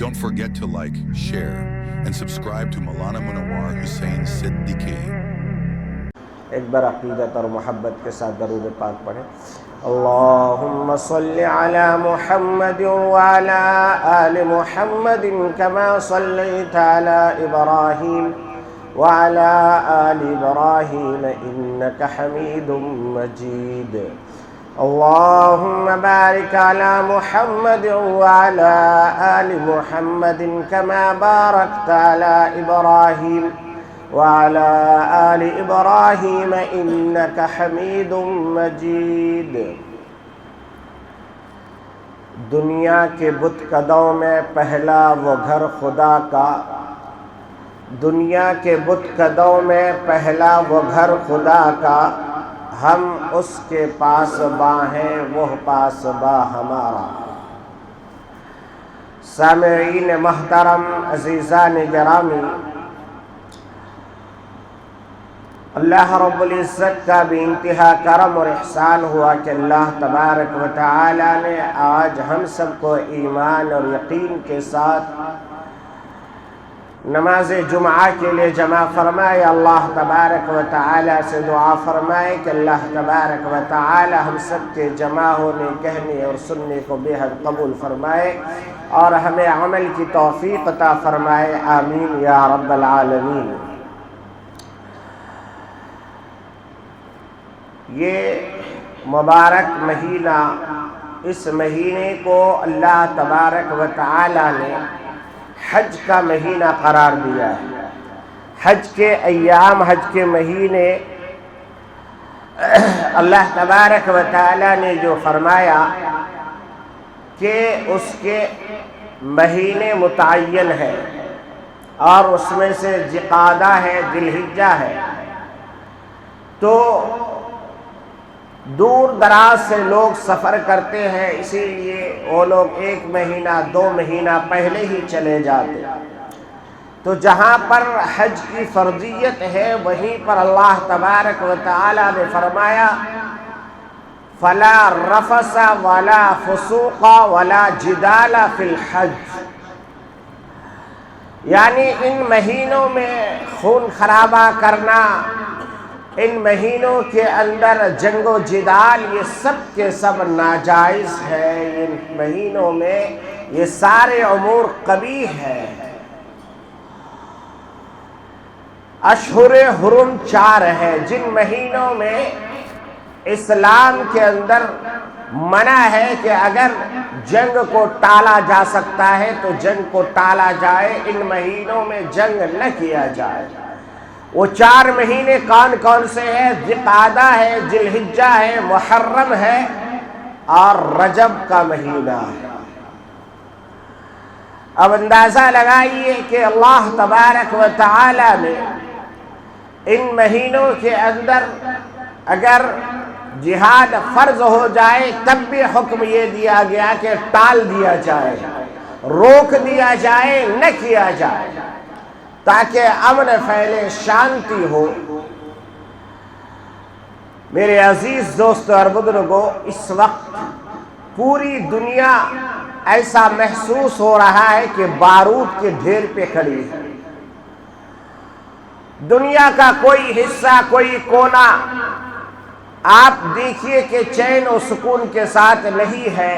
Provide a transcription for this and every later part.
Don't forget to like, share, and subscribe to Maulana Munawar Hussain Siddiqui. ایک بار عقیدت اور محبت کے ساتھ درود پاک پڑھیں. اللہم صلی علی محمد وعلی آل محمد کما صلیت علی ابراہیم وعلی آل ابراہیم انک حمید مجید. اللہم بارک علی محمد وعلی آل محمد کما بارکت علی ابراہیم وعلى آل إبراهيم إنك حميد مجيد. دنیا کے بت قدوں میں پہلا وہ گھر خدا کا، دنیا کے بت قدوں میں پہلا وہ گھر خدا کا، ہم اس کے پاس با ہیں وہ پاس با ہمارا. سامعین محترم، عزیزان گرامی، اللہ رب العزت کا بھی انتہا کرم اور احسان ہوا کہ اللہ تبارک و تعالی نے آج ہم سب کو ایمان اور یقین کے ساتھ نماز جمعہ کے لیے جمع فرمائے. اللہ تبارک و تعالی سے دعا فرمائے کہ اللہ تبارک و تعالی ہم سب کے جمع ہونے، کہنے اور سننے کو بے حد قبول فرمائے اور ہمیں عمل کی توفیق عطا فرمائے. آمین یا رب العالمین. یہ مبارک مہینہ، اس مہینے کو اللہ تبارک و تعالی نے حج کا مہینہ قرار دیا ہے. حج کے ایام، حج کے مہینے اللہ تبارک و تعالی نے جو فرمایا کہ اس کے مہینے متعین ہیں اور اس میں سے ذوالقعدہ ہے، ذی الحجہ ہے. تو دور دراز سے لوگ سفر کرتے ہیں، اسی لیے وہ لوگ 1 مہینہ 2 مہینہ پہلے ہی چلے جاتے. تو جہاں پر حج کی فرضیت ہے وہیں پر اللہ تبارک و تعالی نے فرمایا فَلَا رَفَثَ وَلَا فُسُوقَ وَلَا جِدَالَ فِي الْحَجِّ. یعنی ان مہینوں میں خون خرابہ کرنا، ان مہینوں کے اندر جنگ و جدال، یہ سب کے سب ناجائز ہے. ان مہینوں میں یہ سارے امور قبیح ہیں. اشہر حرم 4 ہے جن مہینوں میں اسلام کے اندر منع ہے کہ اگر جنگ کو ٹالا جا سکتا ہے تو جنگ کو ٹالا جائے، ان مہینوں میں جنگ نہ کیا جائے. وہ 4 مہینے کون کون سے ہیں؟ ذوالقعدہ ہے، ذی الحجہ ہے، محرم ہے اور رجب کا مہینہ ہے. اب اندازہ لگائیے کہ اللہ تبارک و تعالی نے ان مہینوں کے اندر اگر جہاد فرض ہو جائے تب بھی حکم یہ دیا گیا کہ ٹال دیا جائے، روک دیا جائے، نہ کیا جائے تاکہ امن پھیلے، شانتی ہو. میرے عزیز دوستو اور بزرگو، اس وقت پوری دنیا ایسا محسوس ہو رہا ہے کہ بارود کے ڈھیر پہ کھڑی ہے. دنیا کا کوئی حصہ، کوئی کونا آپ دیکھیے کہ چین و سکون کے ساتھ نہیں ہے.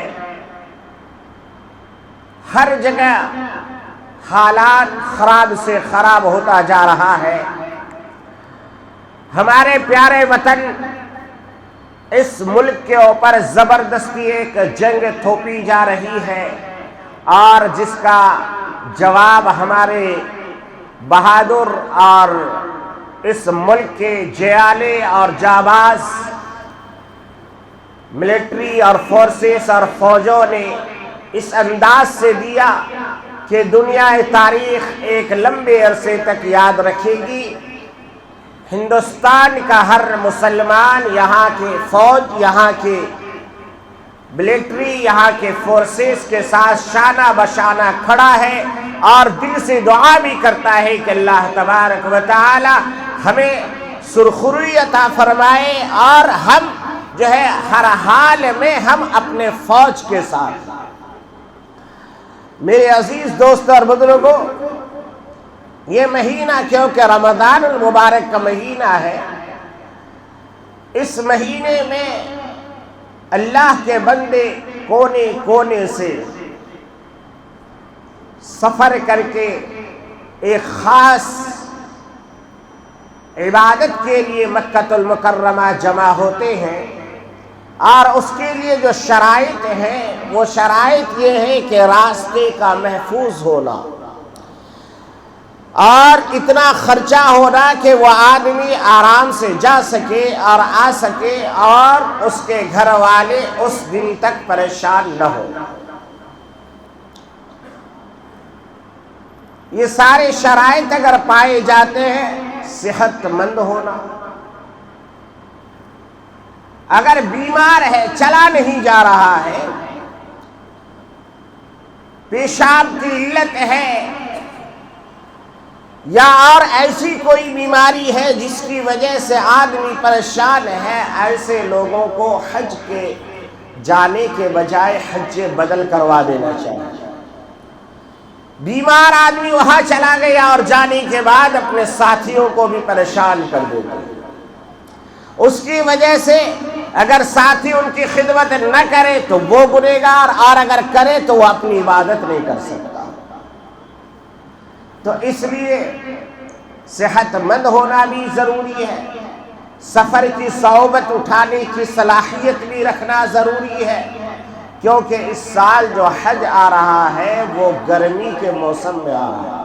ہر جگہ حالات خراب سے خراب ہوتا جا رہا ہے. ہمارے پیارے وطن، اس ملک کے اوپر زبردستی ایک جنگ تھوپی جا رہی ہے اور جس کا جواب ہمارے بہادر اور اس ملک کے جیالے اور جاباز ملٹری اور فورسز اور فوجوں نے اس انداز سے دیا کہ دنیا تاریخ ایک لمبے عرصے تک یاد رکھے گی. ہندوستان کا ہر مسلمان، یہاں کے فوج، یہاں کے ملٹری، یہاں کے فورسز کے ساتھ شانہ بشانہ کھڑا ہے اور دل سے دعا بھی کرتا ہے کہ اللہ تبارک و تعالی ہمیں سرخروئی عطا فرمائے اور ہم جو ہے ہر حال میں ہم اپنے فوج کے ساتھ. میرے عزیز دوستوں اور بزرگوں، یہ مہینہ کیونکہ رمضان المبارک کا مہینہ ہے، اس مہینے میں اللہ کے بندے کونے کونے سے سفر کر کے ایک خاص عبادت کے لیے مکہ المکرمہ جمع ہوتے ہیں، اور اس کے لیے جو شرائط ہیں وہ شرائط یہ ہے کہ راستے کا محفوظ ہونا اور اتنا خرچہ ہونا کہ وہ آدمی آرام سے جا سکے اور آ سکے اور اس کے گھر والے اس دن تک پریشان نہ ہو۔ یہ سارے شرائط اگر پائے جاتے ہیں، صحت مند ہونا، اگر بیمار ہے، چلا نہیں جا رہا ہے، پیشاب کی علت ہے یا اور ایسی کوئی بیماری ہے جس کی وجہ سے آدمی پریشان ہے، ایسے لوگوں کو حج کے جانے کے بجائے حج بدل کروا دینا چاہیے۔ بیمار آدمی وہاں چلا گیا اور جانے کے بعد اپنے ساتھیوں کو بھی پریشان کر دیتا ہے، اس کی وجہ سے اگر ساتھی ان کی خدمت نہ کرے تو وہ گنہگار، اور اگر کرے تو وہ اپنی عبادت نہیں کر سکتا۔ تو اس لیے صحت مند ہونا بھی ضروری ہے، سفر کی صعوبت اٹھانے کی صلاحیت بھی رکھنا ضروری ہے، کیونکہ اس سال جو حج آ رہا ہے وہ گرمی کے موسم میں آ رہا ہے۔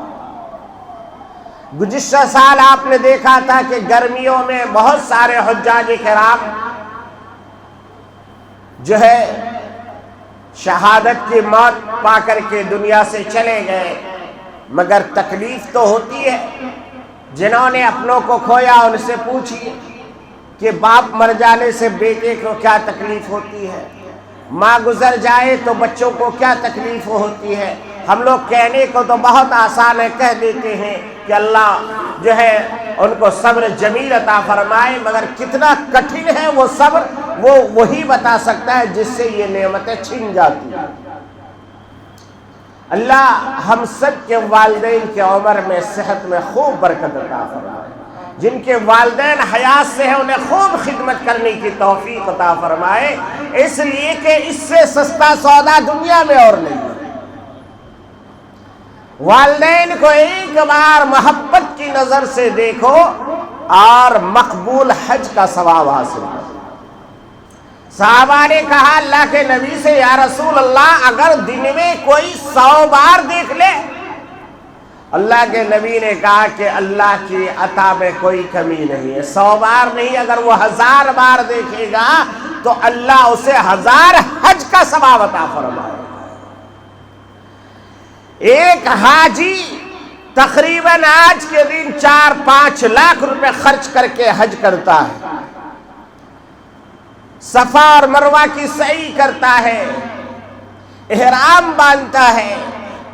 گزشتہ سال آپ نے دیکھا تھا کہ گرمیوں میں بہت سارے حجاج کرام جو ہے شہادت کی موت پا کر کے دنیا سے چلے گئے، مگر تکلیف تو ہوتی ہے۔ جنہوں نے اپنوں کو کھویا ان سے پوچھیے کہ باپ مر جانے سے بیٹے کو کیا تکلیف ہوتی ہے، ماں گزر جائے تو بچوں کو کیا تکلیف ہوتی ہے۔ ہم لوگ کہنے کو تو بہت آسان ہے، کہہ دیتے ہیں کہ اللہ جو ہے ان کو صبر جمیل عطا فرمائے، مگر کتنا کٹھن ہے وہ صبر، وہ وہی بتا سکتا ہے جس سے یہ نعمتیں چھن جاتی ہیں۔ اللہ ہم سب کے والدین کے عمر میں صحت میں خوب برکت عطا فرمائے، جن کے والدین حیات سے ہیں انہیں خوب خدمت کرنے کی توفیق عطا فرمائے، اس لیے کہ اس سے سستا سودا دنیا میں اور نہیں ہے۔ والدین کو ایک بار محبت کی نظر سے دیکھو اور مقبول حج کا ثواب حاصل کرو۔ صحابہ نے کہا اللہ کے نبی سے، یا رسول اللہ اگر دن میں کوئی 100 بار دیکھ لے؟ اللہ کے نبی نے کہا کہ اللہ کی عطا میں کوئی کمی نہیں ہے، 100 بار نہیں، اگر وہ 1000 بار دیکھے گا تو اللہ اسے 1000 حج کا ثواب عطا فرمائے۔ ایک حاجی تقریباً آج کے دن 4-5 لاکھ روپے خرچ کر کے حج کرتا ہے، صفا اور مروہ کی سعی کرتا ہے، احرام باندھتا ہے،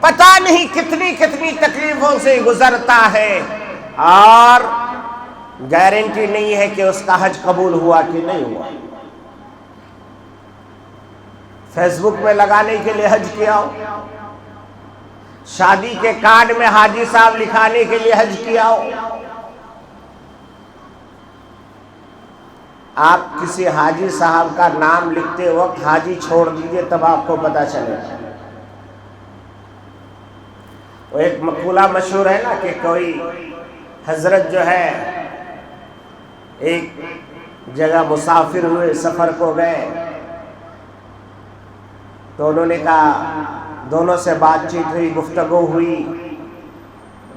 پتہ نہیں کتنی کتنی تکلیفوں سے گزرتا ہے، اور گارنٹی نہیں ہے کہ اس کا حج قبول ہوا کہ نہیں ہوا۔ فیس بک میں لگانے کے لیے حج کیا ہو، شادی کے کارڈ میں حاجی صاحب لکھانے کے لیے حج کیا ہو۔ آپ کسی حاجی صاحب کا نام لکھتے وقت حاجی چھوڑ دیجئے، تب آپ کو پتہ چلے گا۔ وہ ایک مقولہ مشہور ہے نا کہ کوئی حضرت جو ہے ایک جگہ مسافر ہوئے، سفر کو گئے، تو انہوں نے کہا، دونوں سے بات چیت ہوئی، گفتگو ہوئی،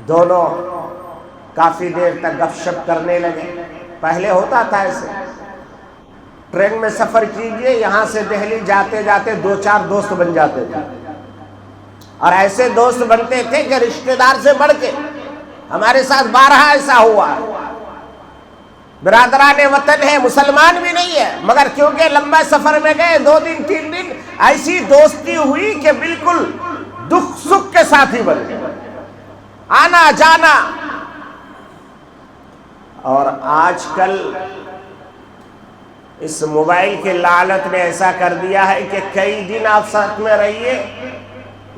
دونوں کافی دیر تک گپ شپ کرنے لگے۔ پہلے ہوتا تھا ایسے، ٹرین میں سفر کیجئے، یہاں سے دہلی جاتے جاتے 2-4 دوست بن جاتے تھے، اور ایسے دوست بنتے تھے کہ رشتہ دار سے بڑھ کے۔ ہمارے ساتھ بارہا ایسا ہوا، برادران وطن ہے، مسلمان بھی نہیں ہے، مگر کیونکہ لمبا سفر میں گئے 2 دن 3 دن، ایسی دوستی ہوئی کہ بالکل دکھ سکھ کے ساتھی بن گئے، آنا جانا۔ اور آج کل اس موبائل کے لعنت نے ایسا کر دیا ہے کہ کئی دن آپ ساتھ میں رہیے،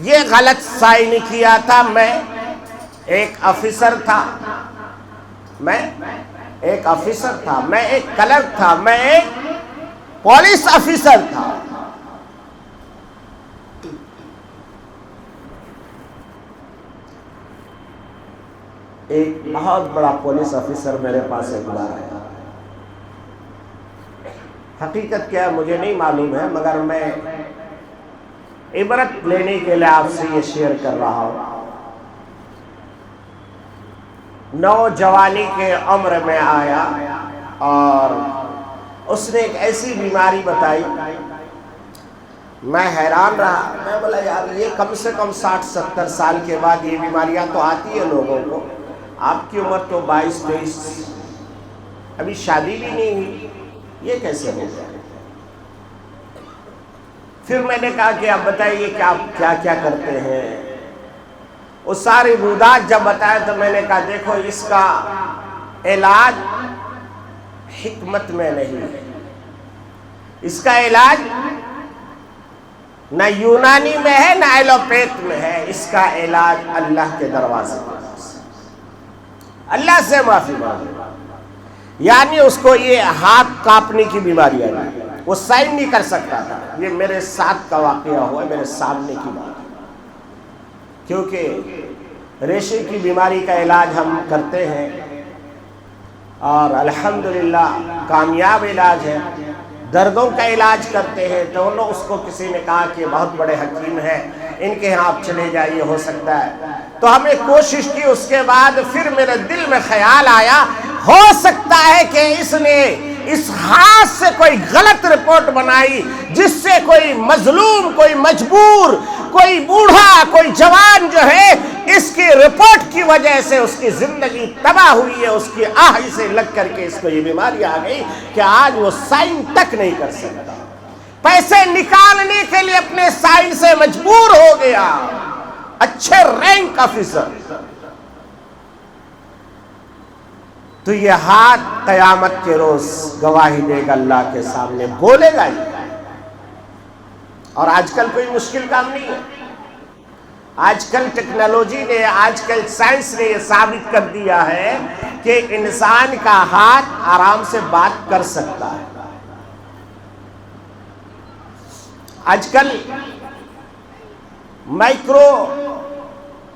یہ غلط سائن کیا تھا، میں ایک آفیسر تھا، میں ایک کلرک تھا، میں ایک پولیس آفیسر تھا. ایک بہت بڑا پولیس آفیسر میرے پاس ایک بار آیا. حقیقت کیا ہے مجھے نہیں معلوم ہے، مگر میں عبرت لینے کے لیے آپ سے یہ شیئر کر رہا ہوں. نوجوانی کے عمر میں آیا اور اس نے ایک ایسی بیماری بتائی. میں حیران رہا. میں بولا یار یہ کم سے کم 60-70 سال کے بعد یہ بیماریاں تو آتی ہیں لوگوں کو، آپ کی عمر تو 22-23، ابھی شادی بھی نہیں ہوئی، یہ کیسے ہو گیا؟ پھر میں نے کہا کہ آپ بتائیے کہ آپ کیا کیا کرتے ہیں. وہ ساری رودات جب بتایا تو میں نے کہا دیکھو اس کا علاج حکمت میں نہیں ہے، اس کا علاج نہ یونانی میں ہے نہ ایلوپیتھ میں ہے، اس کا علاج اللہ کے دروازے میں، اللہ سے معافی مانگو. یعنی اس کو یہ ہاتھ کانپنے کی بیماری ہے، وہ سائن نہیں کر سکتا تھا. یہ میرے ساتھ کا واقعہ ہوا ہے، میرے سامنے کی بات ہے. کیونکہ ریشے کی بیماری کا علاج ہم کرتے ہیں اور الحمدللہ کامیاب علاج ہے. دردوں کا علاج کرتے ہیں تو اس کو کسی نے کہا کہ بہت بڑے حکیم ہیں، ان کے ہاں آپ چلے جائیے، ہو سکتا ہے. تو ہم نے کوشش کی. اس کے بعد پھر میرے دل میں خیال آیا ہو سکتا ہے کہ اس نے اس ہاتھ سے کوئی غلط رپورٹ بنائی جس سے کوئی مظلوم، کوئی مجبور، کوئی بوڑھا، کوئی جوان جو ہے اس کی رپورٹ کی وجہ سے اس کی زندگی تباہ ہوئی ہے. اس کی آہی سے لگ کر کے اس کو یہ بیماری آ گئی کہ آج وہ سائن تک نہیں کر سکتا. پیسے نکالنے کے لیے اپنے سائن سے مجبور ہو گیا. اچھے رینک آفیسر. تو یہ ہاتھ قیامت کے روز گواہی دے گا اللہ کے سامنے، بولے گا ہی. اور آج کل کوئی مشکل کام نہیں ہے. آج کل ٹیکنالوجی نے، آج کل سائنس نے یہ ثابت کر دیا ہے کہ انسان کا ہاتھ آرام سے بات کر سکتا ہے. آج کل مائکرو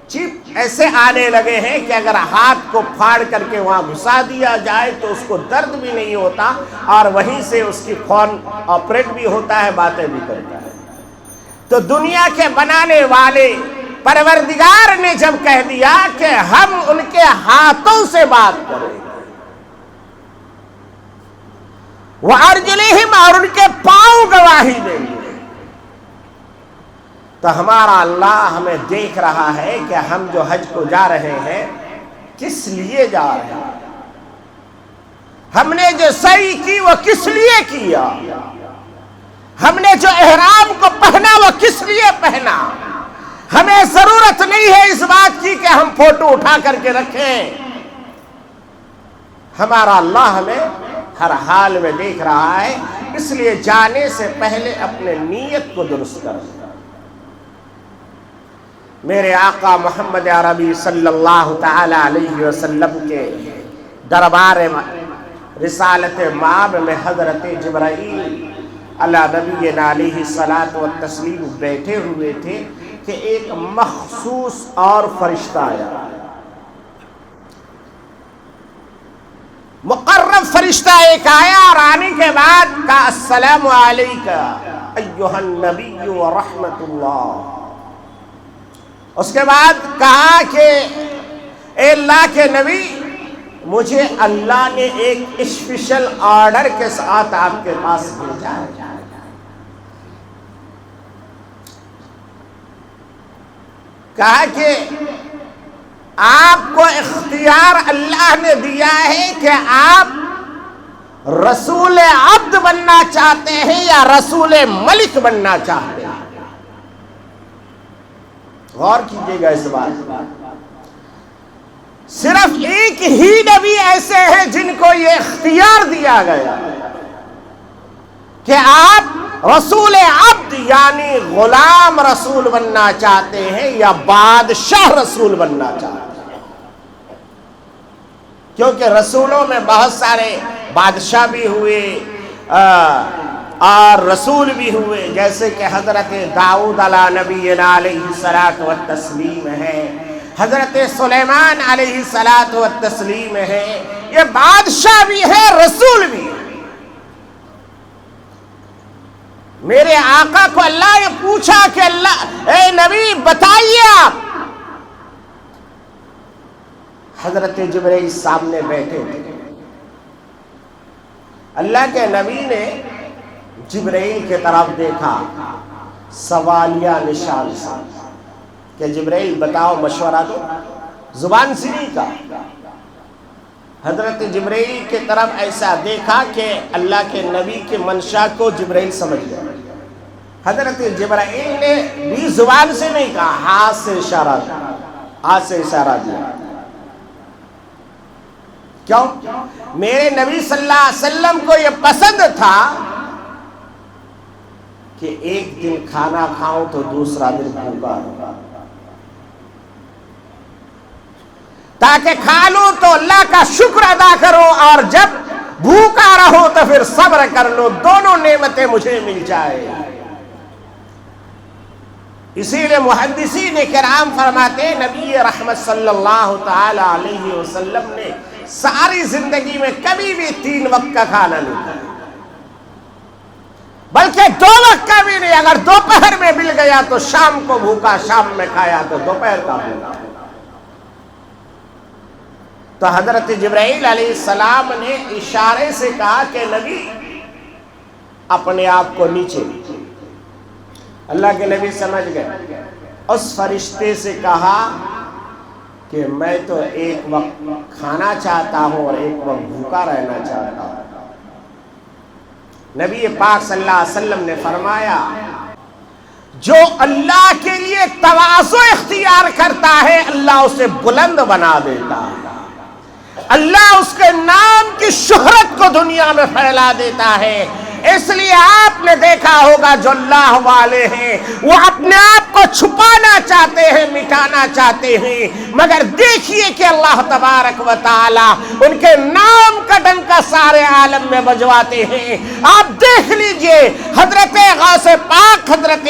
چپ ایسے آنے لگے ہیں کہ اگر ہاتھ کو پھاڑ کر کے وہاں گھسا دیا جائے تو اس کو درد بھی نہیں ہوتا اور وہیں سے اس کی فون آپریٹ بھی ہوتا ہے، باتیں بھی کرتا ہے. تو دنیا کے بنانے والے پروردگار نے جب کہہ دیا کہ ہم ان کے ہاتھوں سے بات کریں گے، وَأَرْجُلِهِمْ، اور ان کے پاؤں گواہی دیں گے، تو ہمارا اللہ ہمیں دیکھ رہا ہے کہ ہم جو حج کو جا رہے ہیں کس لیے جا رہے ہیں. ہم نے جو سعی کی وہ کس لیے کیا، ہم نے جو احرام کو پہنا وہ کس لیے پہنا. ہمیں ضرورت نہیں ہے اس بات کی کہ ہم فوٹو اٹھا کر کے رکھیں. ہمارا اللہ ہمیں ہر حال میں دیکھ رہا ہے، اس لیے جانے سے پہلے اپنے نیت کو درست کریں. میرے آقا محمد عربی صلی اللہ تعالی علیہ وسلم کے دربار رسالت مآب میں حضرت جبرائیل علی نبینا علیہ الصلاۃ والتسلیم بیٹھے ہوئے تھے کہ ایک مخصوص اور فرشتہ آیا. مقرب فرشتہ ایک آیا اور آنے کے بعد کہا السلام علیکہ ایھا النبی ورحمۃ اللہ. اس کے بعد کہا کہ اے اللہ کے نبی، مجھے اللہ نے ایک اسپیشل آرڈر کے ساتھ آپ کے پاس بھیجا ہے. کہا کہ آپ کو اختیار اللہ نے دیا ہے کہ آپ رسول عبد بننا چاہتے ہیں یا رسول ملک بننا چاہتے ہیں. غور کیجئے گا اس بات. صرف ایک ہی نبی ایسے ہیں جن کو یہ اختیار دیا گیا کہ آپ رسول عبد یعنی غلام رسول بننا چاہتے ہیں یا بادشاہ رسول بننا چاہتے ہیں؟ کیونکہ رسولوں میں بہت سارے بادشاہ بھی ہوئے اور رسول بھی ہوئے، جیسے کہ حضرت داؤد علیہ نبینا علیہ الصلاۃ والتسلیم ہے، حضرت سلیمان علیہ الصلاۃ والتسلیم ہے، یہ بادشاہ بھی ہے رسول بھی ہے۔ میرے آقا کو اللہ نے پوچھا کہ اللہ اے نبی بتائیے آپ، حضرت جبرائیل سامنے بیٹھے تھے، اللہ کے نبی نے جبرائیل کی طرف دیکھا سوالیہ نشان سے کہ جبرائیل بتاؤ مشورہ دو، زبان سے نہیں کہا، حضرت جبرائیل کی طرف ایسا دیکھا کہ اللہ کے نبی کے منشا کو جبرائیل سمجھ گیا۔ حضرت جبرائیل نے بھی زبان سے نہیں کہا، ہاتھ سے اشارہ دیا، ہاتھ سے اشارہ دیا۔ کیوں؟ میرے نبی صلی اللہ علیہ وسلم کو یہ پسند تھا کہ ایک دن کھانا کھاؤں تو دوسرا دن بھوکا رہوں، تاکہ کھا لوں تو اللہ کا شکر ادا کرو اور جب بھوکا رہو تو پھر صبر کر لو، دونوں نعمتیں مجھے مل جائے۔ اسی لیے محدثین کرام فرماتے نبی رحمت صلی اللہ تعالی علیہ وسلم نے ساری زندگی میں کبھی بھی 3 وقت کا کھانا نہیں کھایا، بلکہ 2 وقت کا بھی نہیں، اگر دوپہر میں مل گیا تو شام کو بھوکا، شام میں کھایا تو دوپہر کا بھوکا۔ تو حضرت جبرائیل علیہ السلام نے اشارے سے کہا کہ نبی اپنے آپ کو نیچے، اللہ کے نبی سمجھ گئے، اس فرشتے سے کہا کہ میں تو ایک وقت کھانا چاہتا ہوں اور ایک وقت بھوکا رہنا چاہتا ہوں۔ نبی پاک صلی اللہ علیہ وسلم نے فرمایا جو اللہ کے لیے تواضع اختیار کرتا ہے اللہ اسے بلند بنا دیتا ہے، اللہ اس کے نام کی شہرت کو دنیا میں پھیلا دیتا ہے۔ اس لیے آپ نے دیکھا ہوگا جو اللہ والے ہیں وہ اپنے آپ کو چھپانا چاہتے ہیں، مٹانا چاہتے ہیں، مگر دیکھیے کہ اللہ تبارک و تعالی ان کے نام کا ڈنکا سارے عالم میں بجواتے ہیں۔ آپ دیکھ لیجئے حضرت غوث پاک حضرت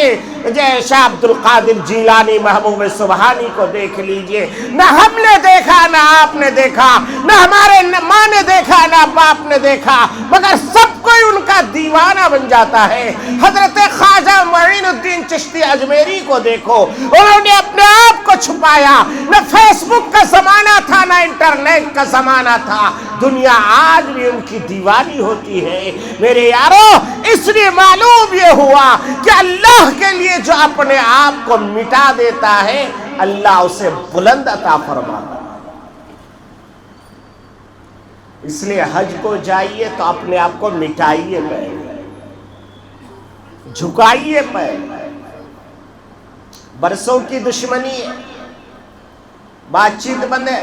شاہ عبد القادر جیلانی محبوب سبحانی کو دیکھ لیجئے، نہ ہم نے دیکھا نہ آپ نے دیکھا، نہ ہمارے ماں نے دیکھا نہ باپ نے دیکھا، مگر سب کوئی ان کا دیوانہ بن جاتا ہے۔ حضرت خواجہ معین الدین چشتی اجمیری کو دیکھو، انہوں نے اپنے آپ کو چھپایا، نہ فیس بک کا زمانہ تھا نہ انٹرنیٹ کا زمانہ تھا، دنیا آج بھی ان کی دیوانی ہوتی ہے۔ میرے یارو اس لیے معلوم یہ ہوا کہ اللہ کے لیے جو اپنے آپ کو مٹا دیتا ہے اللہ اسے بلند عطا فرماتا ہے۔ اس لیے حج کو جائیے تو اپنے آپ کو مٹائیے پہلے، جھکائیے پہلے۔ برسوں کی دشمنی ہے، بات چیت بند ہے،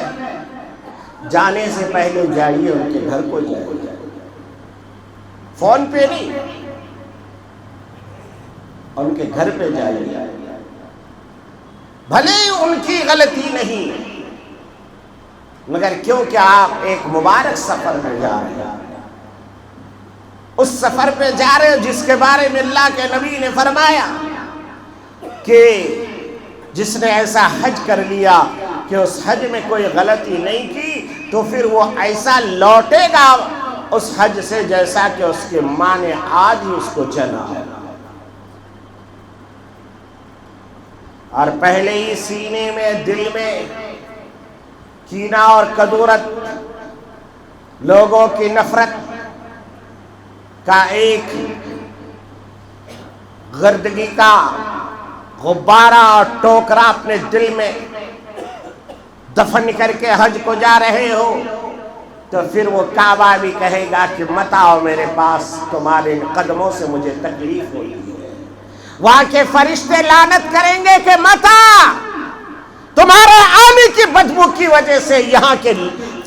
جانے سے پہلے جائیے ان کے گھر کو جائیے، فون پہ نہیں، ان کے گھر پہ جائیے، بھلے ان کی غلطی نہیں مگر کیونکہ آپ ایک مبارک سفر میں جا رہے ہیں، اس سفر پہ جا رہے ہیں جس کے بارے میں اللہ کے نبی نے فرمایا کہ جس نے ایسا حج کر لیا کہ اس حج میں کوئی غلطی نہیں کی تو پھر وہ ایسا لوٹے گا اس حج سے جیسا کہ اس کے ماں نے آج ہی اس کو جنا ہے، اور پہلے ہی سینے میں دل میں کینہ اور کدورت، لوگوں کی نفرت کا ایک گردگی کا غبارہ اور ٹوکرا اپنے دل میں دفن کر کے حج کو جا رہے ہو تو پھر وہ کعبہ بھی کہے گا کہ مت آؤ میرے پاس، تمہارے قدموں سے مجھے تکلیف ہوئی ہے۔ وہاں کے فرشتے لعنت کریں گے کہ مت آ، تمہارے آنے کی بدبو کی وجہ سے یہاں کے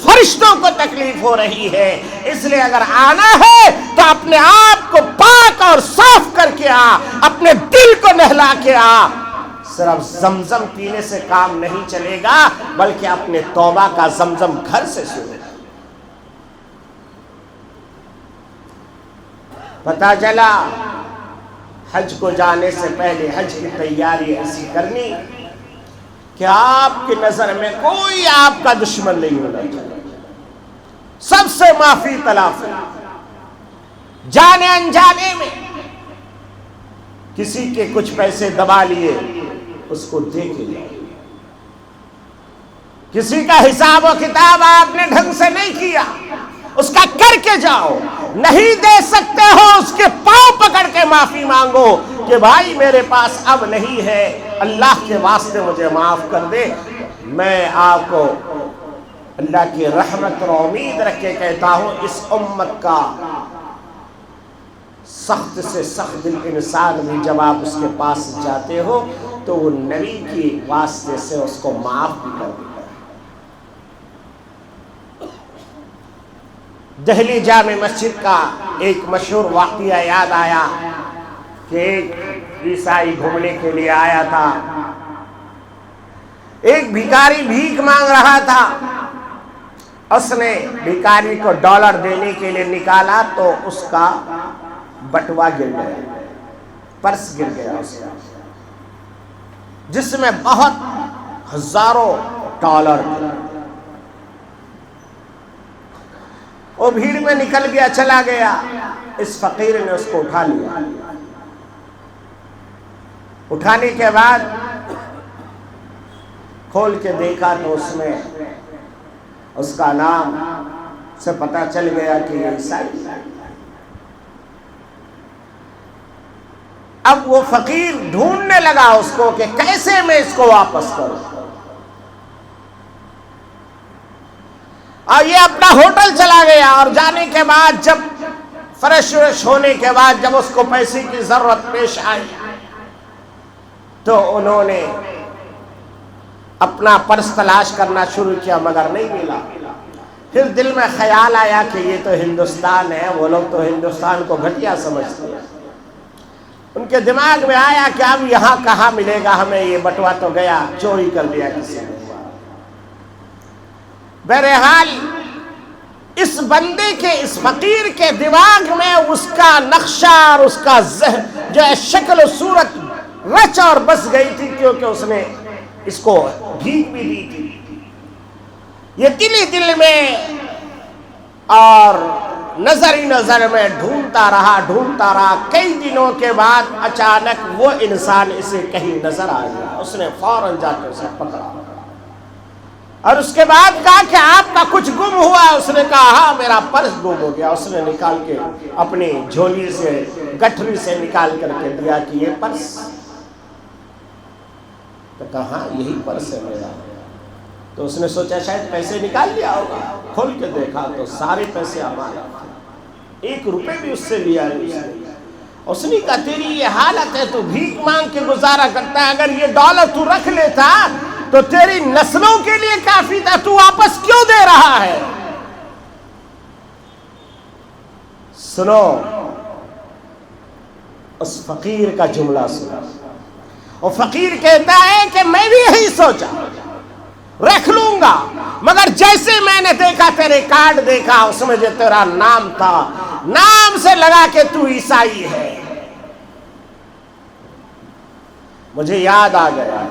فرشتوں کو تکلیف ہو رہی ہے. اس لیے اگر آنا ہے تو اپنے آپ کو پاک اور صاف کر کے آ، اپنے دل کو نہلا کے آ. صرف زمزم پینے سے کام نہیں چلے گا، بلکہ اپنے توبہ کا زمزم گھر سے شروع. پتہ چلا حج کو جانے سے پہلے حج کی تیاری ایسی کرنی کہ آپ کی نظر میں کوئی آپ کا دشمن نہیں ہونا چاہیے، سب سے معافی تلافی. جانے انجانے میں کسی کے کچھ پیسے دبا لیے اس کو دے کے جائے. کسی کا حساب و کتاب آپ نے ڈھنگ سے نہیں کیا، اس کا کر کے جاؤ. نہیں دے سکتے ہو اس کے پاؤں پکڑ کے معافی مانگو کہ بھائی میرے پاس اب نہیں ہے، اللہ کے واسطے مجھے معاف کر دے. میں آپ کو اللہ کی رحمت اور امید رکھ کے کہتا ہوں، اس امت کا سخت سے سخت دل انسان بھی جب آپ اس کے پاس جاتے ہو تو وہ نبی کی واسطے سے اس کو معاف بھی کر دیتا ہے. دہلی جامع مسجد کا ایک مشہور واقعہ یاد آیا کہ ایک عیسائی گھومنے کے لیے آیا تھا. ایک بھکاری بھیک مانگ رہا تھا. اس نے بھکاری کو ڈالر دینے کے لیے نکالا تو اس کا بٹوا گر گیا، پرس گر گیا اس کا، جس میں بہت ہزاروں ڈالر تھے. وہ بھیڑ میں نکل گیا، چلا گیا. اس فقیر نے اس کو اٹھا لیا. اٹھانے کے بعد کھول کے دیکھا تو اس میں اس کا نام سے پتہ چل گیا کہ یہ عیسائی. اب وہ فقیر ڈھونڈنے لگا اس کو کہ کیسے میں اس کو واپس کروں. اور یہ اپنا ہوٹل چلا گیا. اور جانے کے بعد جب فرش ورش ہونے کے بعد جب اس کو پیسے کی ضرورت پیش آئی تو انہوں نے اپنا پرس تلاش کرنا شروع کیا، مگر نہیں ملا. پھر دل میں خیال آیا کہ یہ تو ہندوستان ہے، وہ لوگ تو ہندوستان کو گھٹیا سمجھتے ہیں. ان کے دماغ میں آیا کہ اب یہاں کہاں ملے گا ہمیں، یہ بٹوا تو گیا، چوری کر دیا کسی نے. بہرحال اس بندے کے، اس فقیر کے دماغ میں اس کا نقشہ اور اس کا ذہن جو ہے شکل و صورت رچ اور بس گئی تھی، کیونکہ اس نے اس کو بھیک بھی دی تھی. یہ دل ہی دل میں اور نظر ہی نظر میں ڈھونڈتا رہا. کئی دنوں کے بعد اچانک وہ انسان اسے کہیں نظر آ گیا. اس نے فوراً جا کے اسے پکڑا اور اس کے بعد کہا کہ آپ کا کچھ گم ہوا. اس نے کہا ہاں میرا پرس گم ہو گیا. اس نے نکال کے اپنی جھولی سے، گٹھری سے نکال کر کے دیا کہ یہ پرس. تو کہا ہاں یہی پرس ہے میرا. تو اس نے سوچا شاید پیسے نکال لیا ہوگا. کھول کے دیکھا تو سارے پیسے ہمارے، 1 روپے بھی اس سے لیا نہیں. اس نے کہا تیری یہ حالت ہے، تو بھیک مانگ کے گزارا کرتا ہے، اگر یہ ڈالر تو رکھ لیتا تو تیری نسلوں کے لیے کافی تھا، تو واپس کیوں دے رہا ہے؟ سنو اس فقیر کا جملہ سنو. وہ فقیر کہتا ہے کہ میں بھی یہی سوچا، رکھ لوں گا، مگر جیسے میں نے دیکھا تیرے کارڈ دیکھا، اس میں جو تیرا نام تھا، نام سے لگا کہ تو عیسائی ہے. مجھے یاد آ گیا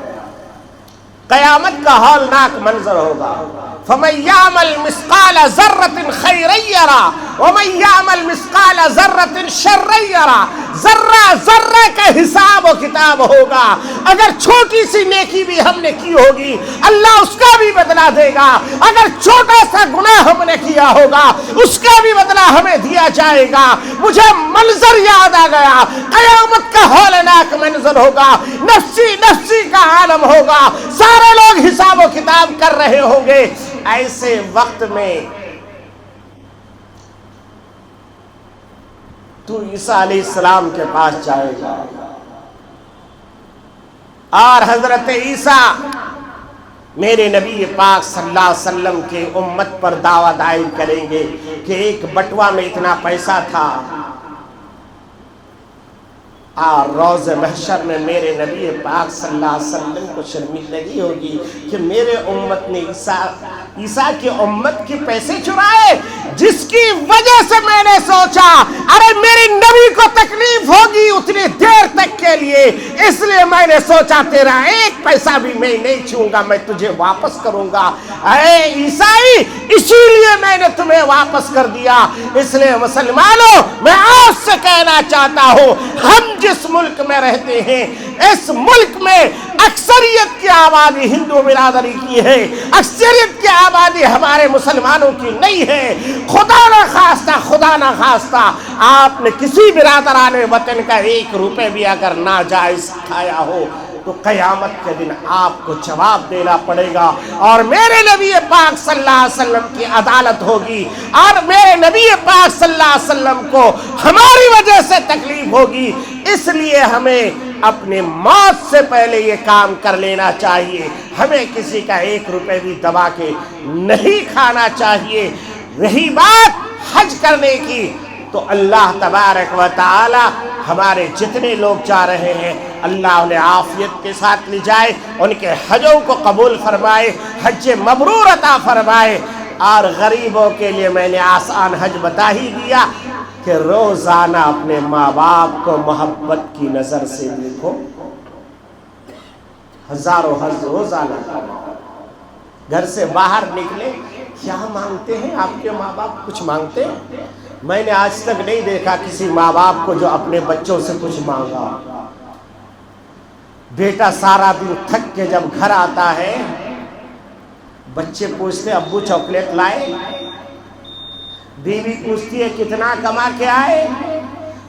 قیامت کا ہولناک منظر ہوگا. فَمَن يَعْمَلْ مِثْقَالَ ذَرَّةٍ خَيْرًا يَرَهُ وَمَن يَعْمَلْ مِثْقَالَ ذَرَّةٍ شَرًّا يَرَهُ. ذرہ کا حساب و کتاب ہوگا. اگر چھوٹی سی نیکی بھی ہم نے کی ہوگی اللہ اس کا بھی بدلہ دے گا. اگر چھوٹا سا گناہ ہم نے کیا ہوگا اس کا بھی بدلہ ہمیں دیا جائے گا. مجھے منظر یاد آ گیا، قیامت کا ہولناک منظر ہوگا، نفسی نفسی کا عالم ہوگا، سارے لوگ حساب و کتاب کر رہے ہوں گے. ایسے وقت میں تو عیسیٰ علیہ السلام کے پاس جائے گا اور حضرت عیسیٰ میرے نبی پاک صلی اللہ علیہ وسلم کے امت پر دعویٰ دائر کریں گے کہ ایک بٹوا میں اتنا پیسہ تھا، اور روز محشر میں میرے نبی پاک صلی اللہ علیہ وسلم کو شرمندگی ہوگی کہ میرے امت نے عیسیٰ کی امت کے پیسے چرائے، جس کی وجہ سے میں نے سوچا ارے میری نبی کو تکلیف ہوگی اتنی دیر تک کے لیے، اس لیے میں نے سوچا تیرا ایک پیسہ بھی میں نہیں چھوں گا، میں تجھے واپس کروں گا۔ اے عیسائی، اسی لیے میں نے تمہیں واپس کر دیا۔ اس لیے مسلمانوں، میں آپ سے کہنا چاہتا ہوں، ہم جس ملک میں رہتے ہیں اس ملک میں اکثریت کی آبادی ہندو برادری کی ہے، اکثریت کی آبادی ہمارے مسلمانوں کی نہیں ہے۔ خدا نہ خواستہ آپ نے کسی برادران وطن کا 1 روپے بھی اگر ناجائز کھایا ہو تو قیامت کے دن آپ کو جواب دینا پڑے گا، اور میرے نبی پاک صلی اللہ علیہ وسلم کی عدالت ہوگی، اور میرے نبی پاک صلی اللہ علیہ وسلم کو ہماری وجہ سے تکلیف ہوگی۔ اس لیے ہمیں اپنے موت سے پہلے یہ کام کر لینا چاہیے، ہمیں کسی کا 1 روپے بھی دبا کے نہیں کھانا چاہیے۔ رہی بات حج کرنے کی، تو اللہ تبارک و تعالی ہمارے جتنے لوگ جا رہے ہیں اللہ انہیں عافیت کے ساتھ لے جائے، ان کے حجوں کو قبول فرمائے، حج مبرور عطا فرمائے۔ اور غریبوں کے لیے میں نے آسان حج بتا ہی دیا کہ روزانہ اپنے ماں باپ کو محبت کی نظر سے دیکھو، ہزاروں حج روزانہ کرو۔ گھر سے باہر نکلے، کیا مانگتے ہیں آپ کے ماں باپ؟ کچھ مانگتے ہیں؟ میں نے آج تک نہیں دیکھا کسی ماں باپ کو جو اپنے بچوں سے کچھ مانگا۔ بیٹا سارا دن تھک کے جب گھر آتا ہے، بچے پوچھتے ابو چاکلیٹ لائے، بیوی پوچھتی ہے کتنا کما کے آئے،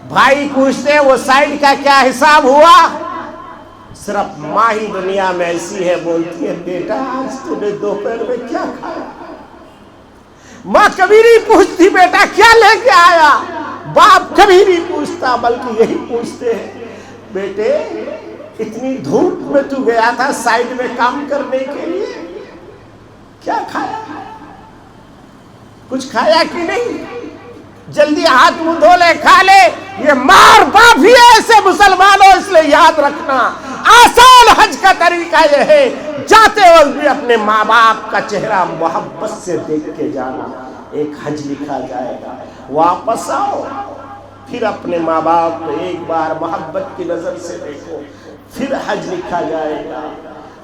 بھائی پوچھتے ہیں وہ سائڈ کا کیا حساب ہوا۔ صرف ماں ہی دنیا میں ایسی ہے، بولتی ہے بیٹا آج تم نے دوپہر میں کیا کھایا۔ ماں کبھی نہیں پوچھتی بیٹا کیا لے کے آیا، باپ کبھی نہیں پوچھتا، بلکہ یہی پوچھتے ہیں بیٹے اتنی دھوپ میں تو گیا تھا سائڈ میں کام کرنے کے لیے، کیا کھایا، کچھ کھایا کہ نہیں، جلدی ہاتھ منہ دھو لے کھا لے۔ یہ مار باپ ہی ہے ایسے مسلمانوں، اس لیے یاد رکھنا آسان حج کا طریقہ یہ ہے، جاتے وقت بھی اپنے ماں باپ کا چہرہ محبت سے دیکھ کے جانا۔ ایک حج لکھا جائے گا، واپس آؤ، پھر اپنے ماں باپ کو ایک بار محبت کی نظر سے دیکھو، پھر حج لکھا جائے گا۔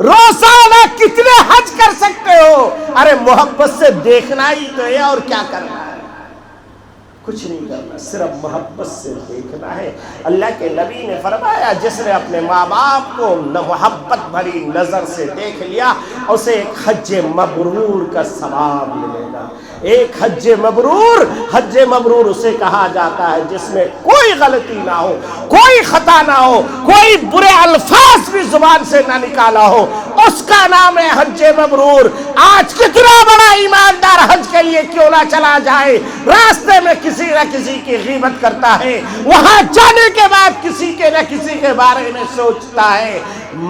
روزانہ کتنے حج کر سکتے ہو؟ ارے محبت سے دیکھنا ہی تو ہے، اور کیا کرنا ہے؟ کچھ نہیں کرنا، صرف محبت سے دیکھنا ہے۔ اللہ کے نبی نے فرمایا جس نے اپنے ماں باپ کو محبت بھری نظر سے دیکھ لیا اسے ایک حج مبرور کا ثواب ملے گا۔ ایک حج مبرور اسے کہا جاتا ہے جس میں کوئی غلطی نہ ہو، کوئی خطا نہ ہو، کوئی برے الفاظ بھی زبان سے نہ نکالا ہو، اس کا نام ہے حج مبرور۔ آج کتنا بڑا ایماندار حج کے لیے کیوں نہ چلا جائے، راستے میں کسی نہ کسی کی غیبت کرتا ہے، وہاں جانے کے بعد کسی کے نہ کسی کے بارے میں سوچتا ہے،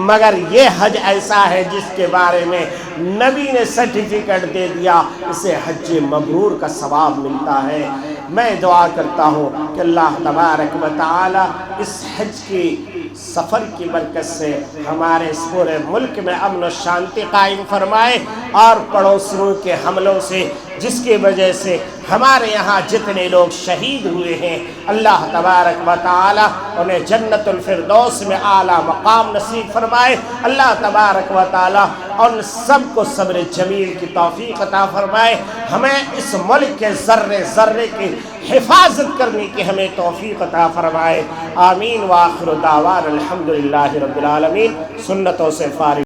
مگر یہ حج ایسا ہے جس کے بارے میں نبی نے سرٹیفکیٹ دے دیا، اسے حج مبرور کا ثواب ملتا ہے۔ میں دعا کرتا ہوں کہ اللہ تبارک و تعالی اس حج کی سفر کی برکت سے ہمارے اس پورے ملک میں امن و شانتی قائم فرمائے، اور پڑوسیوں کے حملوں سے جس کی وجہ سے ہمارے یہاں جتنے لوگ شہید ہوئے ہیں اللہ تبارک و تعالی انہیں جنت الفردوس میں اعلیٰ مقام نصیب فرمائے۔ اللہ تبارک و تعالی ان سب کو صبر جمیل کی توفیق عطا فرمائے، ہمیں اس ملک کے ذرے ذرے کی حفاظت کرنے کی ہمیں توفیق عطا فرمائے۔ آمین۔ وآخر دعوانا الحمدللہ رب العالمین۔ سنتوں سے فارغ